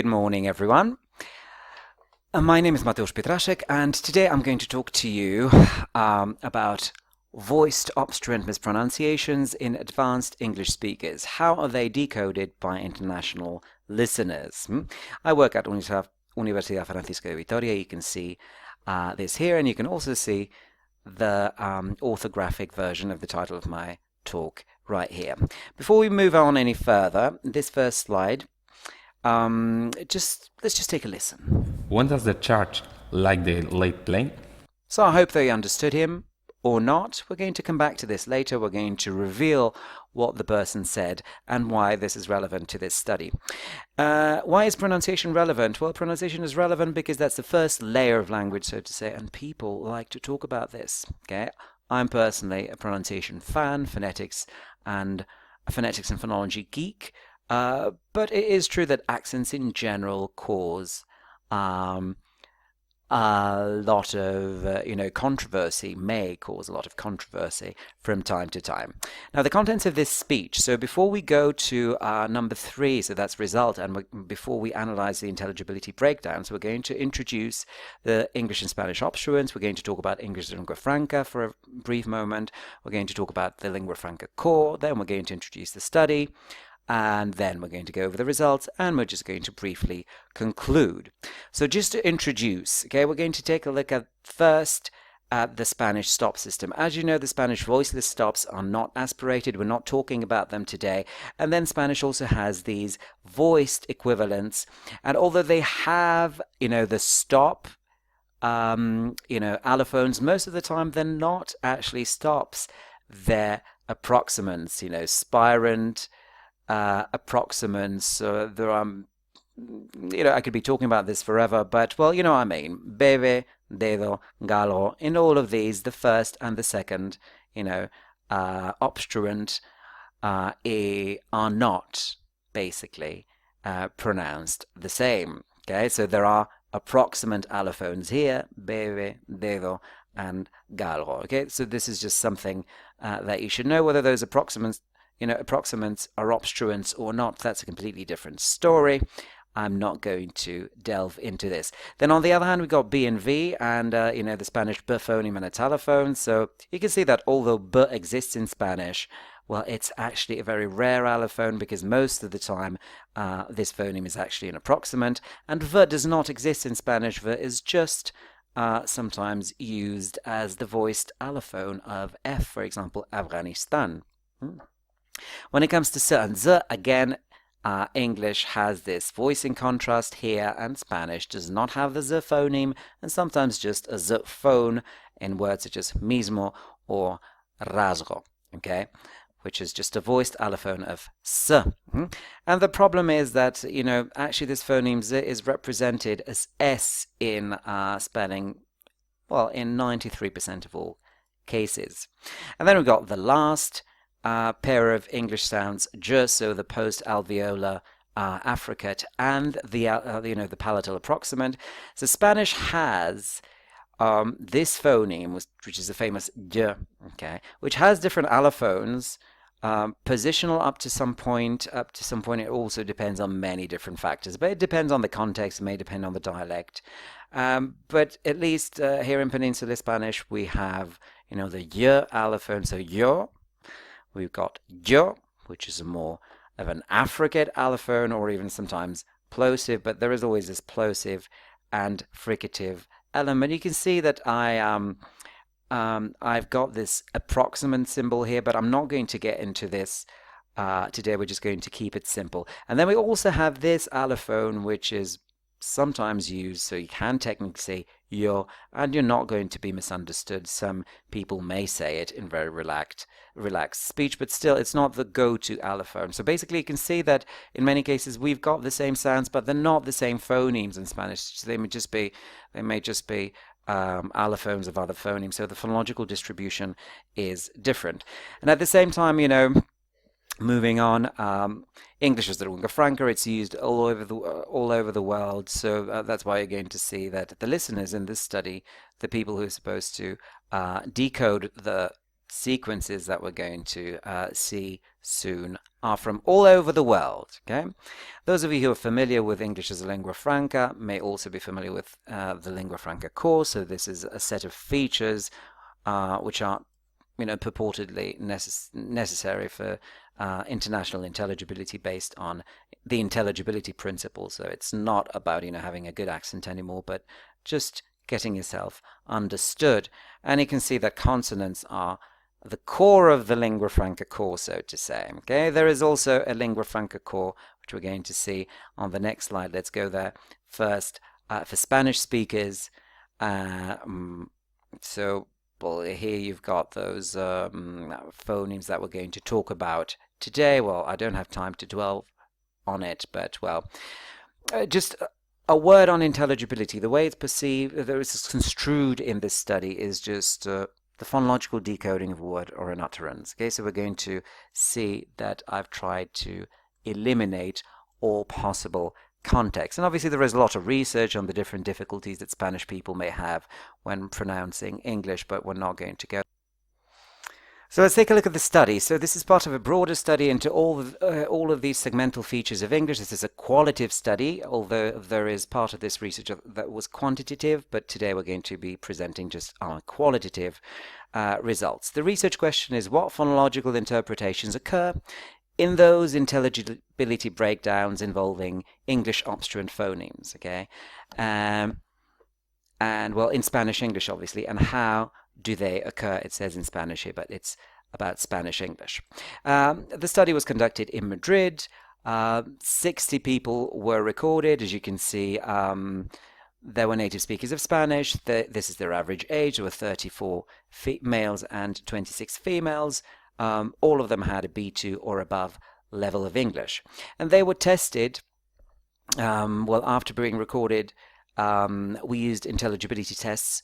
Good morning, everyone. My name is Mateusz Pietraszek, and today I'm going to talk to you about voiced obstruent mispronunciations in advanced English speakers. How are they decoded by international listeners? I work at Universidad Francisco de Vitoria. You can see this here, and you can also see the orthographic version of the title of my talk right here. Before we move on any further, this first slide, let's just take a listen. When does the church like the late plane? So I hope they understood him or not. We're going to come back to this later. We're going to reveal what the person said and why this is relevant to this study. Why is pronunciation relevant? Well, pronunciation is relevant because that's the first layer of language, so to say, and people like to talk about this. Okay, I'm personally a pronunciation fan, phonetics and phonology geek. But it is true that accents in general cause a lot of, controversy, may cause a lot of controversy from time to time. Now, the contents of this speech, so before we go to number 3, so that's result, and before we analyze the intelligibility breakdowns, we're going to introduce the English and Spanish obstruents. We're going to talk about English lingua franca for a brief moment. We're going to talk about the lingua franca core. Then we're going to introduce the study. And then we're going to go over the results, and we're just going to briefly conclude. So just to introduce, okay, we're going to take a look at first at the Spanish stop system. As you know, the Spanish voiceless stops are not aspirated. We're not talking about them today. And then Spanish also has these voiced equivalents. And although they have, the stop, allophones, most of the time they're not actually stops. They're approximants, spirant, approximants. There are, I could be talking about this forever, but, well, you know what I mean. Bebe, dedo, galo. In all of these, the first and the second, obstruent are not basically pronounced the same. Okay, so there are approximant allophones here, bebe, dedo, and galo. Okay, so this is just something that you should know. Whether those approximants are obstruents or not, that's a completely different story. I'm not going to delve into this. Then on the other hand, we've got B and V and, the Spanish B phoneme and a telephone. So you can see that although B exists in Spanish, well, it's actually a very rare allophone because most of the time this phoneme is actually an approximant. And V does not exist in Spanish. V is just sometimes used as the voiced allophone of F, for example, Afghanistan. When it comes to S and Z, again, English has this voicing contrast here, and Spanish does not have the Z phoneme, and sometimes just a Z phone in words such as mismo or rasgo, okay, which is just a voiced allophone of S. And the problem is that, actually this phoneme Z is represented as S in spelling, well, in 93% of all cases. And then we've got the last pair of English sounds, j, so the post-alveolar affricate, and the palatal approximant. So Spanish has this phoneme, which is the famous j, okay, which has different allophones, positional up to some point. It also depends on many different factors, but it depends on the context. It may depend on the dialect. But at least here in Peninsular Spanish, we have, the y allophone, so yo. We've got yo, which is a more of an affricate allophone, or even sometimes plosive, but there is always this plosive and fricative element. You can see that I've got this approximant symbol here, but I'm not going to get into this today. We're just going to keep it simple. And then we also have this allophone, which is sometimes used, so you can technically say yo, and you're not going to be misunderstood. Some people may say it in very relaxed speech, but still it's not the go-to allophone. So basically you can see that in many cases we've got the same sounds, but they're not the same phonemes in Spanish. So they may just be allophones of other phonemes, so the phonological distribution is different. And at the same time, moving on, English is the lingua franca. It's used all over the world. So that's why you're going to see that the listeners in this study, the people who are supposed to decode the sequences that we're going to see soon are from all over the world. Okay, those of you who are familiar with English as a lingua franca may also be familiar with the lingua franca course. So this is a set of features which are, purportedly necessary for international intelligibility based on the intelligibility principle. So it's not about having a good accent anymore, but just getting yourself understood. And you can see that consonants are the core of the lingua franca core, so to say. Okay, there is also a lingua franca core, which we're going to see on the next slide. Let's go there first. For Spanish speakers, so well, here you've got those phonemes that we're going to talk about today. Well, I don't have time to dwell on it, but well, just a word on intelligibility. The way it's perceived, there is construed in this study, is just the phonological decoding of a word or an utterance. Okay, so we're going to see that I've tried to eliminate all possible context. And obviously there is a lot of research on the different difficulties that Spanish people may have when pronouncing English, but we're not going to go. So let's take a look at the study. So this is part of a broader study into all of these segmental features of English. This is a qualitative study, although there is part of this research that was quantitative, but today we're going to be presenting just our qualitative results. The research question is, what phonological interpretations occur in those intelligibility breakdowns involving English obstruent phonemes, okay? And well, in Spanish English, obviously, and how do they occur? It says in Spanish here, but it's about Spanish English. The study was conducted in Madrid. 60 people were recorded. As you can see, there were native speakers of Spanish. This is their average age. There were 34 males and 26 females. All of them had a B2 or above level of English. And they were tested, well, after being recorded, we used intelligibility tests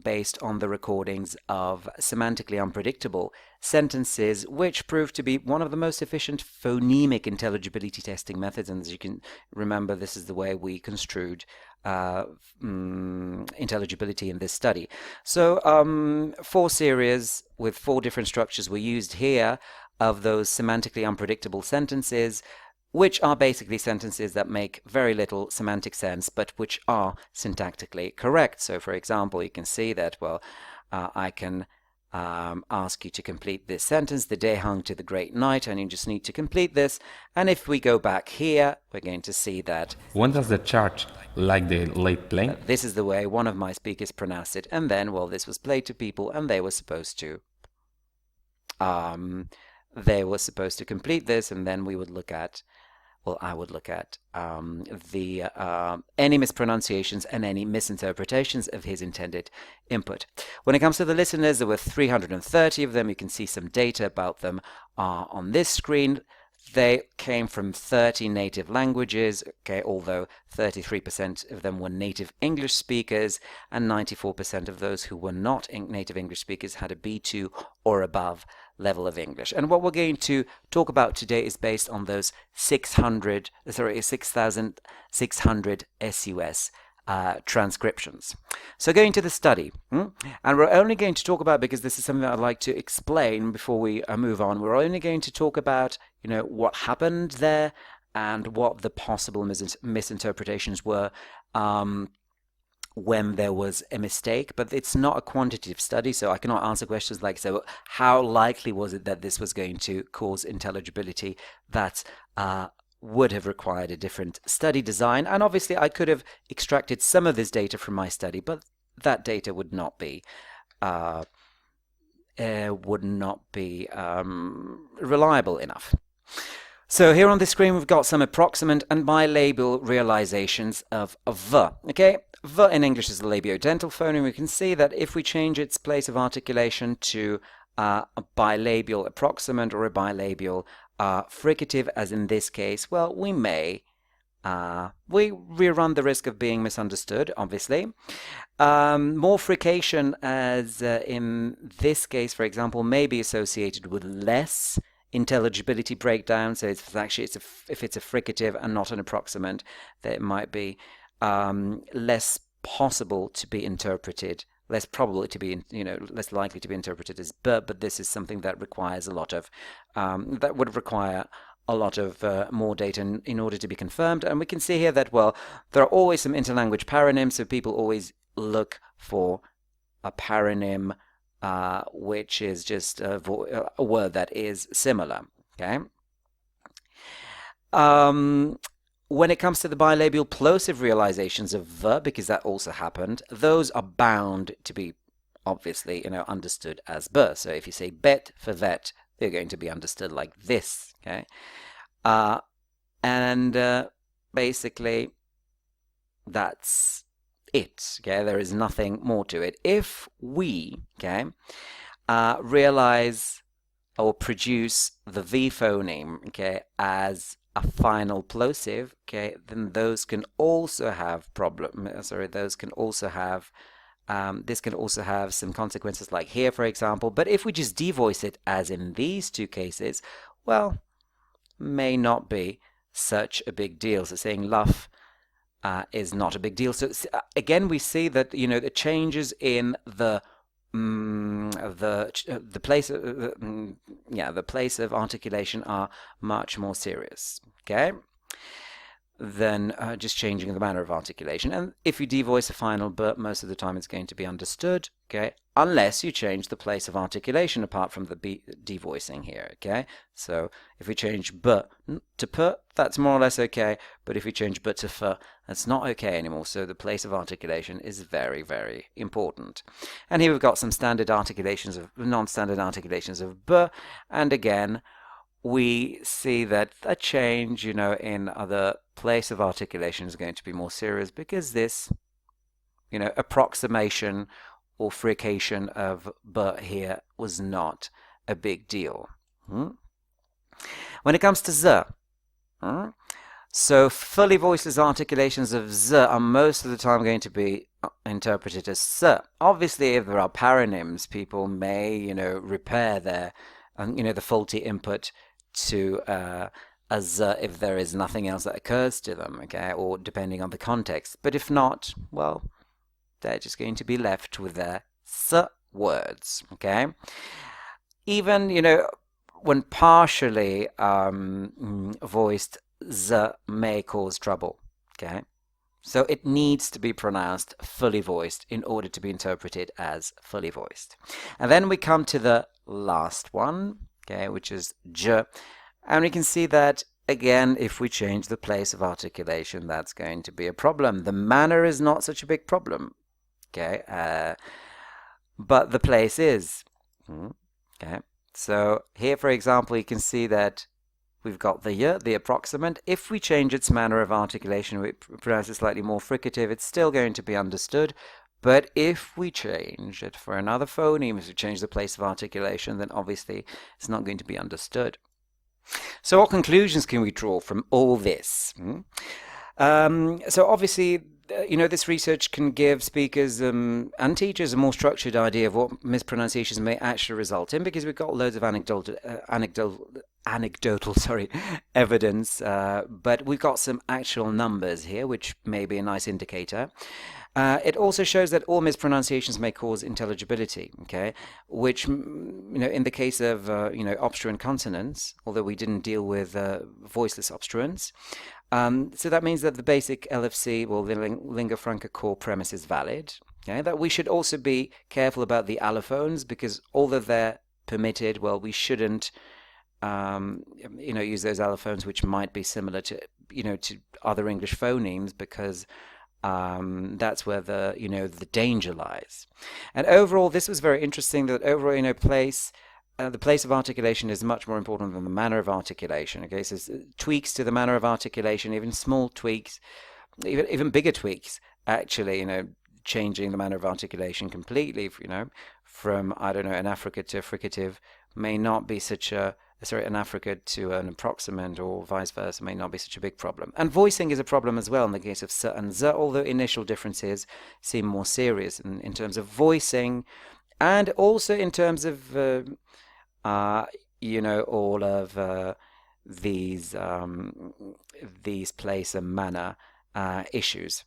based on the recordings of semantically unpredictable sentences, which proved to be one of the most efficient phonemic intelligibility testing methods. And as you can remember, this is the way we construed intelligibility in this study. So 4 series with 4 different structures were used here of those semantically unpredictable sentences, which are basically sentences that make very little semantic sense, but which are syntactically correct. So, for example, you can see that, well, I can ask you to complete this sentence, the day hung to the great night, and you just need to complete this. And if we go back here, we're going to see that When does the church like the late plane? This is the way one of my speakers pronounced it. And then, well, this was played to people, and they were supposed to complete this, and then we would look at, well, I would look at any mispronunciations and any misinterpretations of his intended input. When it comes to the listeners, there were 330 of them. You can see some data about them on this screen. They came from 30 native languages, okay, although 33% of them were native English speakers, and 94% of those who were not native English speakers had a B2 or above level of English. And what we're going to talk about today is based on those 6,600 SUS transcriptions. So going to the study, and we're only going to talk about, because this is something that I'd like to explain before we move on, we're only going to talk about, what happened there and what the possible misinterpretations were when there was a mistake. But it's not a quantitative study, so I cannot answer questions like, so how likely was it that this was going to cause intelligibility? That would have required a different study design, and obviously I could have extracted some of this data from my study, but that data would not be reliable enough. So here on the screen we've got some approximant and bilabial realizations of v. Okay, v in English is a labiodental phoneme. We can see that if we change its place of articulation to a bilabial approximant or a bilabial fricative, as in this case, well, we run the risk of being misunderstood, obviously. More frication, as in this case, for example, may be associated with less intelligibility breakdown. So if it's a fricative and not an approximant, that it might be less possible to be interpreted less probable to be, less likely to be interpreted as but this is something that requires a lot of, that would require a lot of more data in order to be confirmed. And we can see here that, well, there are always some interlanguage paronyms, so people always look for a paronym which is just a word that is similar, okay? When it comes to the bilabial plosive realizations of the, because that also happened, those are bound to be obviously, understood as b. So if you say bet for that, they're going to be understood like this, okay? And basically, that's it, okay? There is nothing more to it. If we, okay, realize or produce the V phoneme, okay, as a final plosive, okay, then those can also have those can also have this can also have some consequences like here, for example. But if we just devoice it as in these two cases, well, may not be such a big deal. So saying luff is not a big deal. So again, we see that the changes in the place the place of articulation are much more serious, okay, than just changing the manner of articulation. And if you devoice a final but, most of the time it's going to be understood, okay, unless you change the place of articulation apart from the devoicing here, okay? So if we change b to p, that's more or less okay, but if we change b to f, that's not okay anymore. So the place of articulation is very, very important. And here we've got some standard articulations of non-standard articulations of b, and again we see that a change, in the place of articulation is going to be more serious because this, approximation or frication of b here was not a big deal. When it comes to z, so fully voiceless articulations of z are most of the time going to be interpreted as s. Obviously, if there are paronyms, people may, repair their, the faulty input to a z if there is nothing else that occurs to them, okay, or depending on the context. But if not, well, they're just going to be left with their s words, okay? Even, when partially voiced, z may cause trouble, okay? So it needs to be pronounced fully voiced in order to be interpreted as fully voiced. And then we come to the last one, okay, which is j. And we can see that, again, if we change the place of articulation, that's going to be a problem. The manner is not such a big problem, okay, but the place is, okay. So here, for example, you can see that we've got the y, the approximant. If we change its manner of articulation, we pronounce it slightly more fricative, it's still going to be understood. But if we change it for another phoneme, if we change the place of articulation, then obviously it's not going to be understood. So what conclusions can we draw from all this? So obviously, this research can give speakers and teachers a more structured idea of what mispronunciations may actually result in, because we've got loads of anecdotal evidence, but we've got some actual numbers here, which may be a nice indicator. It also shows that all mispronunciations may cause intelligibility, okay, which, in the case of, obstruent consonants, although we didn't deal with voiceless obstruents, so that means that the basic LFC, well, the lingua franca core premise is valid, okay, that we should also be careful about the allophones, because although they're permitted, well, we shouldn't, use those allophones which might be similar to, to other English phonemes, because that's where the the danger lies. And overall, this was very interesting. That overall, the place of articulation is much more important than the manner of articulation. Okay, so tweaks to the manner of articulation, even small tweaks, even bigger tweaks, actually, changing the manner of articulation completely, from, I don't know, an affricate to a fricative may not be such a an affricate to an approximant, or vice versa, may not be such a big problem. And voicing is a problem as well in the case of s and z, although initial differences seem more serious in terms of voicing, and also in terms of all of these place and manner issues.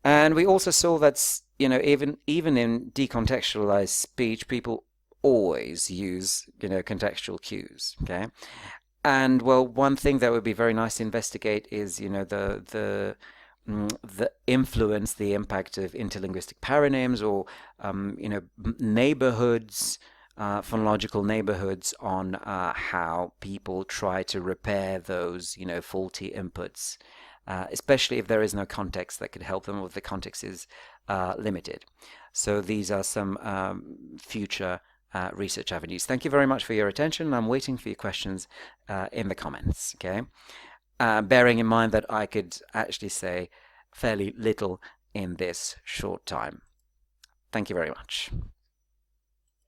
And we also saw that even in decontextualized speech, people always use, contextual cues. Okay. And well, one thing that would be very nice to investigate is, the influence, the impact of interlinguistic paronyms or, neighborhoods, phonological neighborhoods on how people try to repair those, faulty inputs, especially if there is no context that could help them, or if the context is limited. So these are some future research avenues. Thank you very much for your attention. I'm waiting for your questions in the comments. Okay, bearing in mind that I could actually say fairly little in this short time. Thank you very much.